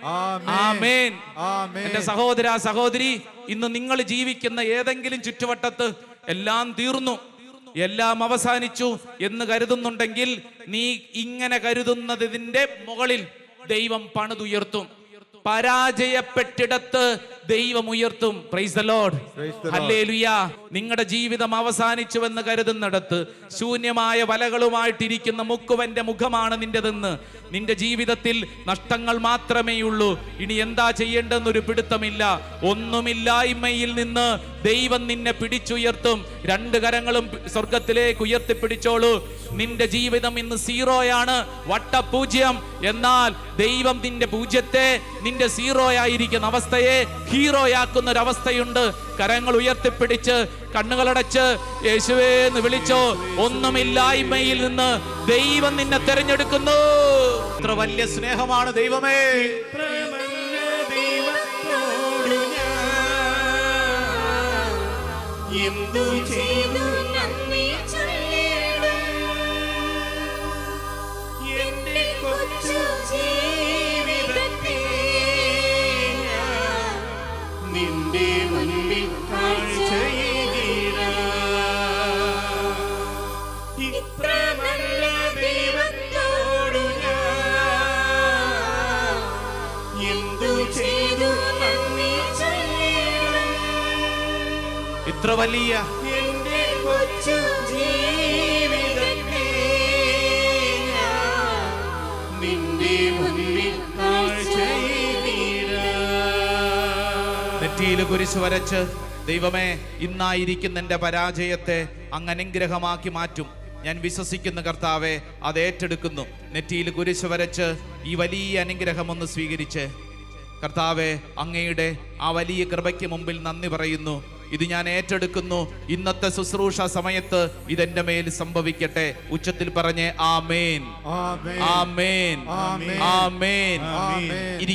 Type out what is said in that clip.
ആമേൻ. എന്റെ സഹോദര സഹോദരി, ഇന്ന് നിങ്ങൾ ജീവിക്കുന്ന ഏതെങ്കിലും ചുറ്റുവട്ടത്ത് എല്ലാം തീർന്നു, എല്ലാം അവസാനിച്ചു എന്ന് കരുതുന്നുണ്ടെങ്കിൽ നീ ഇങ്ങനെ കരുതുന്നതിന്റെ മുകളിൽ ദൈവം പണിതുയർത്തും. പരാജയപ്പെട്ടിടത്ത് ദൈവം ഉയർത്തും. Praise the Lord, hallelujah. നിങ്ങളുടെ ജീവിതം അവസാനിച്ചുവെന്ന് കരുതുന്നിടത്ത് ശൂന്യമായ വലകളുമായിട്ടിരിക്കുന്ന മുക്കുവന്റെ മുഖമാണ് നിന്റെതെന്ന്, നിന്റെ ജീവിതത്തിൽ നഷ്ടങ്ങൾ മാത്രമേയുള്ളൂ, ഇനി എന്താ ചെയ്യേണ്ടെന്നൊരു പിടുത്തമില്ല, ഒന്നുമില്ലായ്മയിൽ നിന്ന് ദൈവം നിന്നെ പിടിച്ചുയർത്തും. രണ്ട് കരങ്ങളും സ്വർഗത്തിലേക്ക് ഉയർത്തിപ്പിടിച്ചോളൂ. നിന്റെ ജീവിതം ഇന്ന് സീറോയാണ്, വട്ടപൂജ്യം. എന്നാൽ ദൈവം നിന്റെ പൂജ്യത്തെ, നിന്റെ സീറോയായിരിക്കുന്ന അവസ്ഥയെ ഹീറോയാക്കുന്ന ഒരു അവസ്ഥയുണ്ട്. കരങ്ങൾ ഉയർത്തിപ്പിടിച്ച് കണ്ണുകളടച്ച് യേശുവേ എന്ന് വിളിച്ചോ. ഒന്നുമില്ലായ്മയിൽ നിന്ന് ദൈവം നിന്നെ തെരഞ്ഞെടുക്കുന്നു. എത്ര വലിയ സ്നേഹമാണ് ദൈവമേ. എന്തു ചെയ്തു നന്ദി ചൊല്ലിടും എന്റെ കൊച്ചു ജീവിതത്തെ നിന്റെ മുന്നിൽ കാഴ്ചയിടാം. ഇത്ര നല്ല ദൈവത്തോടു ഞാൻ എന്തു ചെയ്തു നന്ദി ചൊല്ലിടും. ഇത്ര വലിയ എന്റെ കൊച്ചു ജീവിതത്തെ ഞാൻ നിന്റെ മുന്നിൽ കാഴ്ചയിടാം. നെറ്റിയിൽ കുരിശ് വരച്ച് ദൈവമേ, ഇന്നായിരിക്കുന്ന എൻ്റെ പരാജയത്തെ അങ്ങ് അനുഗ്രഹമാക്കി മാറ്റും. ഞാൻ വിശ്വസിക്കുന്ന കർത്താവെ, അത് ഏറ്റെടുക്കുന്നു. നെറ്റിയിൽ കുരിശ് വരച്ച് ഈ വലിയ അനുഗ്രഹം ഒന്ന് സ്വീകരിച്ച് കർത്താവെ, അങ്ങയുടെ ആ വലിയ കൃപയ്ക്ക് മുമ്പിൽ നന്ദി പറയുന്നു. ഇത് ഞാൻ ഏറ്റെടുക്കുന്നു. ഇന്നത്തെ ശുശ്രൂഷ സമയത്ത് ഇതെന്റെ മേൽ സംഭവിക്കട്ടെ. ഉച്ചത്തിൽ പറഞ്ഞേ ആമേൻ, ആമേൻ, ആമേൻ, ആമേൻ.